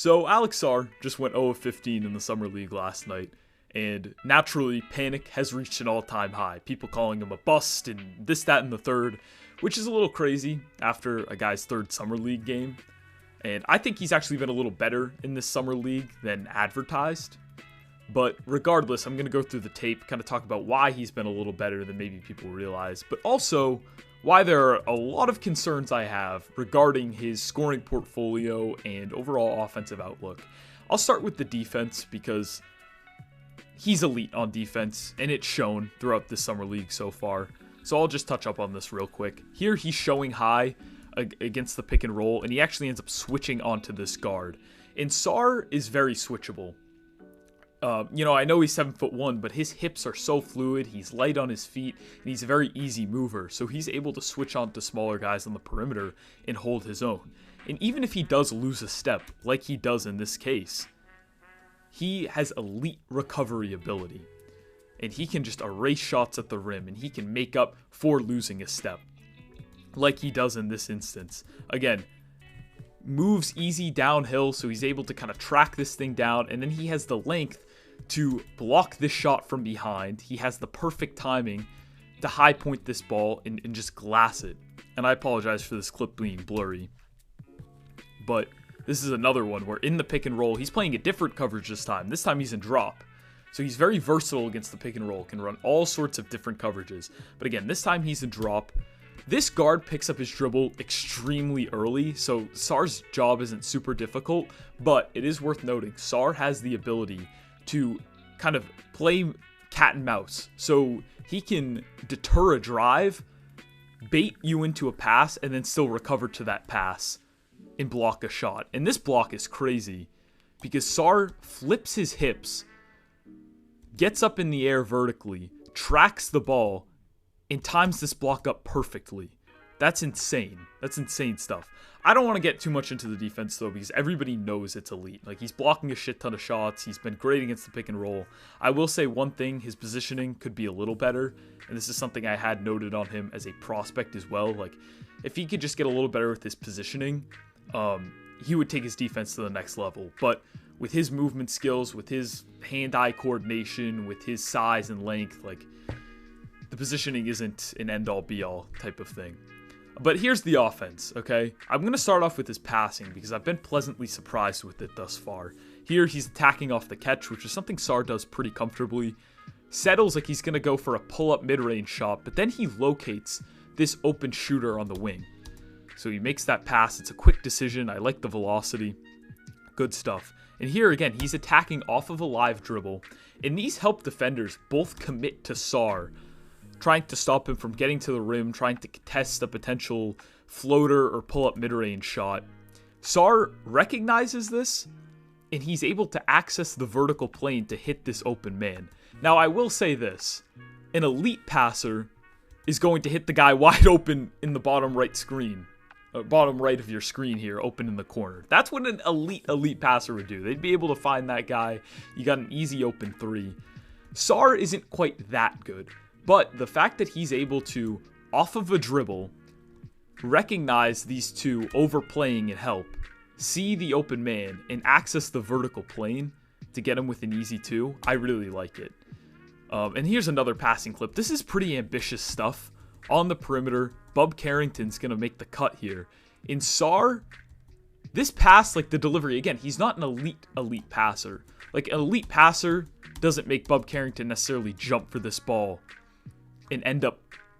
So Alex Sarr just went 0 of 15 in the Summer League last night, and naturally, panic has reached an all-time high. People calling him a bust and this, that, and the third, which is a little crazy after a guy's third Summer League game. And I think he's actually been a little better in this Summer League than advertised. But regardless, I'm going to go through the tape, kind of talk about why he's been a little better than maybe people realize, but also why there are a lot of concerns I have regarding his scoring portfolio and overall offensive outlook. I'll start with the defense because he's elite on defense, and it's shown throughout this Summer League so far. So I'll just touch up on this real quick. Here he's showing high against the pick and roll, and he actually ends up switching onto this guard. And Sarr is very switchable. I know he's 7'1", but his hips are so fluid, he's light on his feet, and he's a very easy mover, so he's able to switch on to smaller guys on the perimeter and hold his own. And even if he does lose a step, like he does in this case, he has elite recovery ability, and he can just erase shots at the rim, and he can make up for losing a step, like he does in this instance. Again, moves easy downhill, so he's able to kind of track this thing down, and then he has the length to block this shot from behind. He has the perfect timing to high point this ball and just glass it. And I apologize for this clip being blurry, but this is another one where in the pick and roll, he's playing a different coverage this time. This time he's in drop. So he's very versatile against the pick and roll, can run all sorts of different coverages. But again, this time he's in drop. This guard picks up his dribble extremely early, so Sarr's job isn't super difficult, but it is worth noting, Sarr has the ability to kind of play cat and mouse. So he can deter a drive, bait you into a pass, and then still recover to that pass and block a shot. And this block is crazy because Sarr flips his hips, gets up in the air vertically, tracks the ball, and times this block up perfectly. That's insane. That's insane stuff. I don't want to get too much into the defense, though, because everybody knows it's elite. Like, he's blocking a shit ton of shots. He's been great against the pick and roll. I will say one thing, his positioning could be a little better, and this is something I had noted on him as a prospect as well. Like, if he could just get a little better with his positioning, he would take his defense to the next level. But with his movement skills, with his hand-eye coordination, with his size and length, like, the positioning isn't an end-all be-all type of thing. But here's the offense, okay? I'm going to start off with his passing because I've been pleasantly surprised with it thus far. Here, he's attacking off the catch, which is something Sarr does pretty comfortably. Settles like he's going to go for a pull-up mid-range shot, but then he locates this open shooter on the wing. So he makes that pass. It's a quick decision. I like the velocity. Good stuff. And here, again, he's attacking off of a live dribble. And these help defenders both commit to Sarr, trying to stop him from getting to the rim, trying to contest a potential floater or pull-up mid-range shot. Sarr recognizes this, and he's able to access the vertical plane to hit this open man. Now, I will say this. An elite passer is going to hit the guy wide open in the bottom right screen. Bottom right of your screen here, open in the corner. That's what an elite passer would do. They'd be able to find that guy. You got an easy open three. Sarr isn't quite that good. But the fact that he's able to, off of a dribble, recognize these two overplaying and help, see the open man, and access the vertical plane to get him with an easy two, I really like it. And here's another passing clip. This is pretty ambitious stuff. On the perimeter, Bub Carrington's going to make the cut here. In Sarr, this pass, like the delivery, again, he's not an elite passer. Like, an elite passer doesn't make Bub Carrington necessarily jump for this ball and end up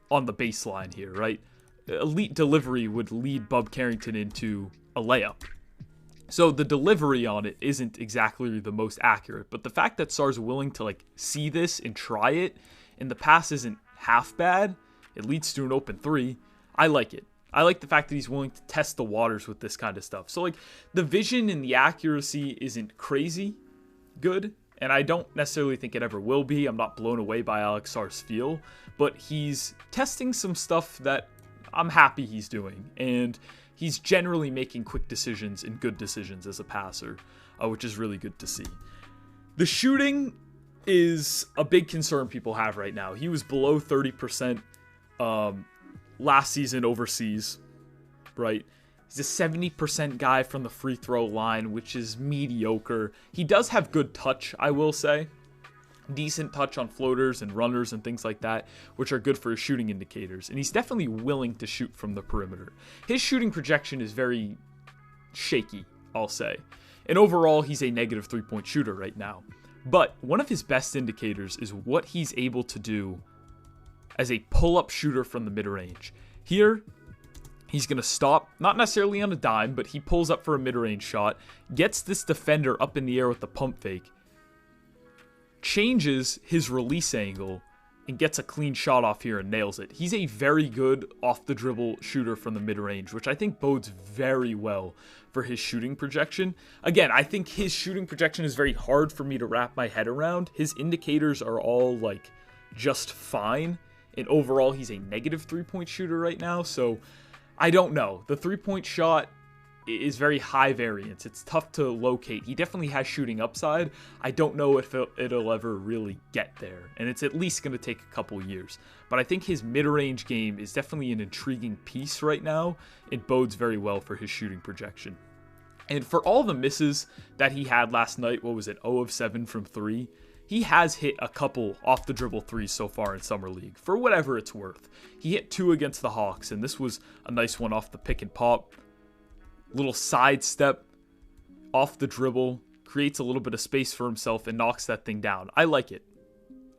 on the baseline here, right? Elite delivery would lead Bub Carrington into a layup. So the delivery on it isn't exactly the most accurate, but the fact that Sarr's willing to like see this and try it, and the pass isn't half bad, it leads to an open three. I like it. I like the fact that he's willing to test the waters with this kind of stuff. So like the vision and the accuracy isn't crazy good, and I don't necessarily think it ever will be. I'm not blown away by Alex Sarr's feel, but he's testing some stuff that I'm happy he's doing, and he's generally making quick decisions and good decisions as a passer, which is really good to see. The shooting is a big concern people have right now. He was below 30% last season overseas, right? He's a 70% guy from the free throw line, which is mediocre. He does have good touch, I will say. Decent touch on floaters and runners and things like that, which are good for his shooting indicators. And he's definitely willing to shoot from the perimeter. His shooting projection is very shaky, I'll say. And overall, he's a negative 3-point shooter right now. But one of his best indicators is what he's able to do as a pull-up shooter from the mid-range. Here, he's going to stop, not necessarily on a dime, but he pulls up for a mid-range shot, gets this defender up in the air with the pump fake, changes his release angle, and gets a clean shot off here and nails it. He's a very good off-the-dribble shooter from the mid-range, which I think bodes very well for his shooting projection. Again, I think his shooting projection is very hard for me to wrap my head around. His indicators are all, like, just fine, and overall, he's a negative 3-point shooter right now, so I don't know. The 3-point shot is very high variance. It's tough to locate. He definitely has shooting upside. I don't know if it'll ever really get there, and it's at least going to take a couple years. But I think his mid-range game is definitely an intriguing piece right now. It bodes very well for his shooting projection. And for all the misses that he had last night, what was it, 0 of 7 from 3, he has hit a couple off-the-dribble threes so far in Summer League, for whatever it's worth. He hit 2 against the Hawks, and this was a nice one off the pick and pop. Little sidestep off the dribble, creates a little bit of space for himself and knocks that thing down. I like it.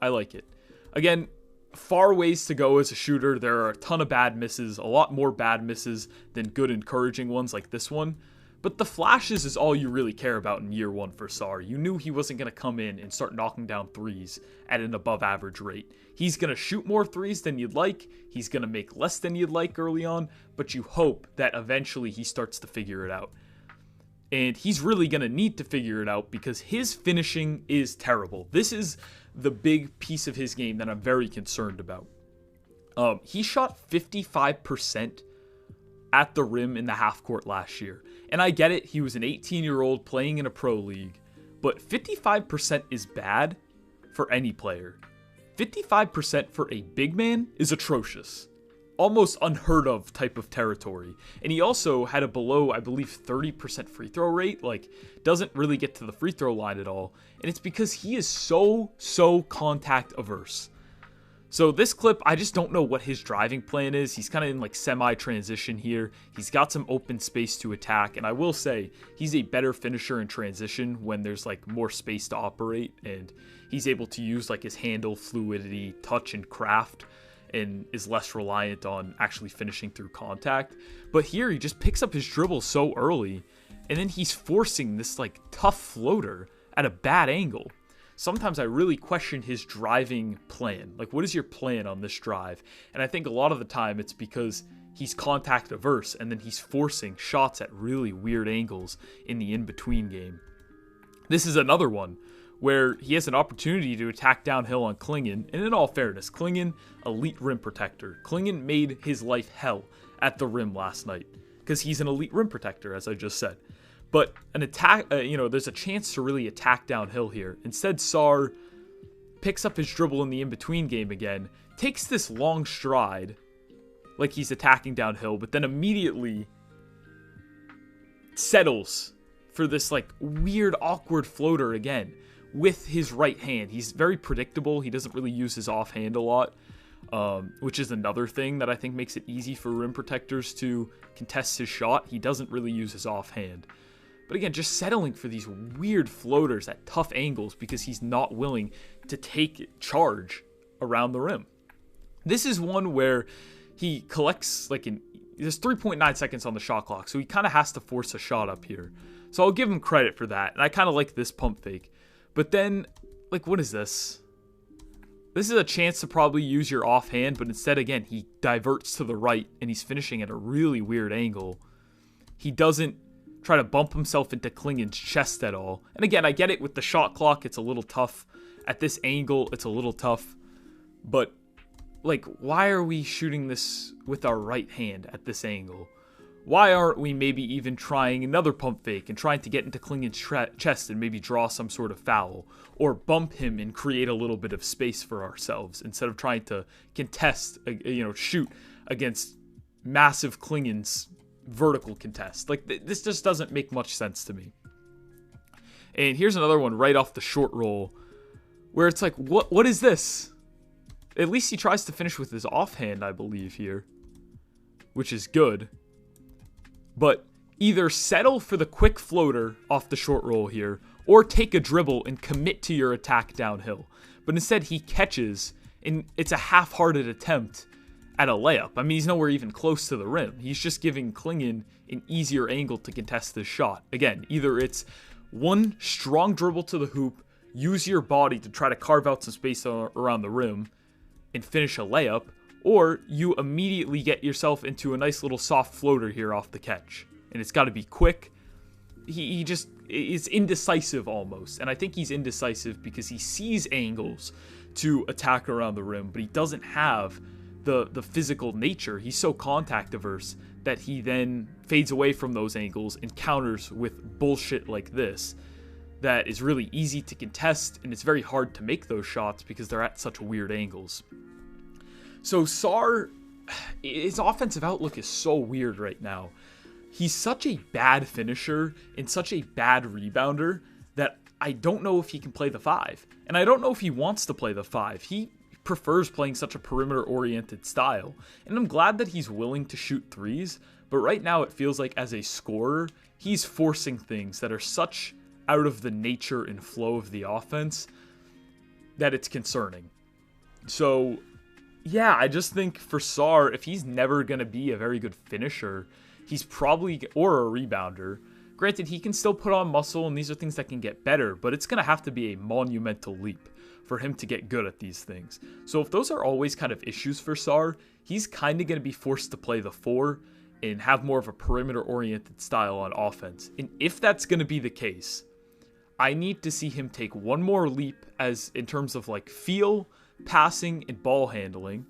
I like it. Again, far ways to go as a shooter. There are a ton of bad misses, a lot more bad misses than good encouraging ones like this one. But the flashes is all you really care about in year one for Sarr. You knew he wasn't going to come in and start knocking down threes at an above average rate. He's going to shoot more threes than you'd like. He's going to make less than you'd like early on, but you hope that eventually he starts to figure it out. And he's really going to need to figure it out because his finishing is terrible. This is the big piece of his game that I'm very concerned about. He shot 55% at the rim in the half court last year. And I get it, he was an 18-year-old playing in a pro league, but 55% is bad for any player. 55% for a big man is atrocious. Almost unheard of type of territory. And he also had a below, I believe, 30% free throw rate. Like, doesn't really get to the free throw line at all. And it's because he is so contact averse. So this clip, I just don't know what his driving plan is. He's kind of in like semi-transition here. He's got some open space to attack. And I will say, he's a better finisher in transition when there's like more space to operate. And he's able to use like his handle, fluidity, touch, and craft. And is less reliant on actually finishing through contact. But here, he just picks up his dribble so early. And then he's forcing this like tough floater at a bad angle. Sometimes I really question his driving plan. Like, what is your plan on this drive? And I think a lot of the time it's because he's contact averse and then he's forcing shots at really weird angles in the in-between game. This is another one where he has an opportunity to attack downhill on Klingon. And in all fairness, Klingon, elite rim protector. Klingon made his life hell at the rim last night because he's an elite rim protector, as I just said. But an attack, there's a chance to really attack downhill here. Instead, Sarr picks up his dribble in the in-between game again, takes this long stride, like he's attacking downhill, but then immediately settles for this like weird, awkward floater again with his right hand. He's very predictable. He doesn't really use his offhand a lot, which is another thing that I think makes it easy for rim protectors to contest his shot. He doesn't really use his offhand. But again, just settling for these weird floaters at tough angles because he's not willing to take charge around the rim. This is one where he collects there's 3.9 seconds on the shot clock, so he kind of has to force a shot up here. So I'll give him credit for that, and I kind of like this pump fake. But then, what is this? This is a chance to probably use your offhand, but instead, again, he diverts to the right, and he's finishing at a really weird angle. He doesn't try to bump himself into Klingon's chest at all. And again, I get it with the shot clock, it's a little tough. At this angle, it's a little tough. But, why are we shooting this with our right hand at this angle? Why aren't we maybe even trying another pump fake and trying to get into Klingon's chest and maybe draw some sort of foul? Or bump him and create a little bit of space for ourselves instead of trying to contest, shoot against massive Klingons vertical contest. Like, this just doesn't make much sense to me. And here's another one right off the short roll where it's like, what is this? At least he tries to finish with his offhand, I believe, here, which is good. But either settle for the quick floater off the short roll here, or take a dribble and commit to your attack downhill. But instead he catches, and it's a half-hearted attempt at a layup. I mean, he's nowhere even close to the rim. He's just giving Klingon an easier angle to contest this shot. Again, either it's one strong dribble to the hoop, use your body to try to carve out some space around the rim and finish a layup, or you immediately get yourself into a nice little soft floater here off the catch. And it's got to be quick. He just is indecisive almost. And I think he's indecisive because he sees angles to attack around the rim, but he doesn't have the physical nature. He's so contact averse that he then fades away from those angles and counters with bullshit like this that is really easy to contest, and it's very hard to make those shots because they're at such weird angles. So Sarr, his offensive outlook is so weird right now. He's such a bad finisher and such a bad rebounder that I don't know if he can play the 5. And I don't know if he wants to play the 5. He prefers playing such a perimeter-oriented style. And I'm glad that he's willing to shoot threes, but right now it feels like as a scorer, he's forcing things that are such out of the nature and flow of the offense that it's concerning. So, yeah, I just think for Sarr, if he's never going to be a very good finisher, he's probably, or a rebounder. Granted, he can still put on muscle, and these are things that can get better, but it's going to have to be a monumental leap for him to get good at these things. So if those are always kind of issues for Sarr, he's kind of going to be forced to play the 4 and have more of a perimeter-oriented style on offense. And if that's going to be the case, I need to see him take one more leap as in terms of like feel, passing, and ball handling.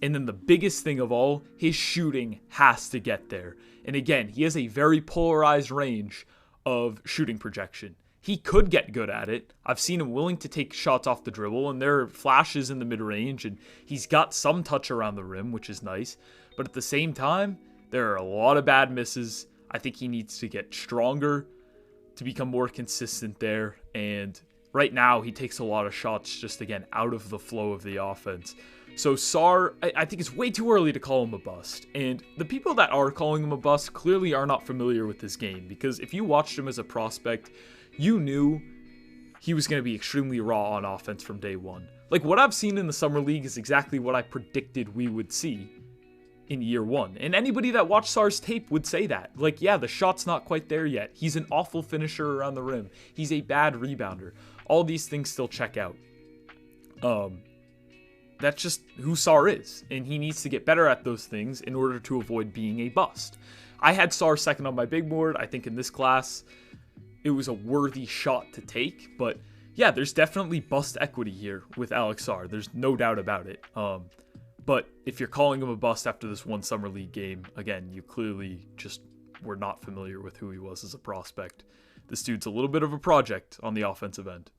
And then the biggest thing of all, his shooting has to get there. And again, he has a very polarized range of shooting projection. He could get good at it. I've seen him willing to take shots off the dribble, and there are flashes in the mid-range, and he's got some touch around the rim, which is nice. But at the same time, there are a lot of bad misses. I think he needs to get stronger to become more consistent there. And right now, he takes a lot of shots just, again, out of the flow of the offense. So Sarr, I think it's way too early to call him a bust. And the people that are calling him a bust clearly are not familiar with his game. Because if you watched him as a prospect, you knew he was going to be extremely raw on offense from day one. Like, what I've seen in the Summer League is exactly what I predicted we would see in year one. And anybody that watched Sarr's tape would say that. Like, yeah, the shot's not quite there yet. He's an awful finisher around the rim. He's a bad rebounder. All these things still check out. That's just who Sarr is. And he needs to get better at those things in order to avoid being a bust. I had Sarr second on my big board. I think in this class, it was a worthy shot to take. But yeah, there's definitely bust equity here with Alex Sarr. There's no doubt about it. But if you're calling him a bust after this one Summer League game, again, you clearly just were not familiar with who he was as a prospect. This dude's a little bit of a project on the offensive end.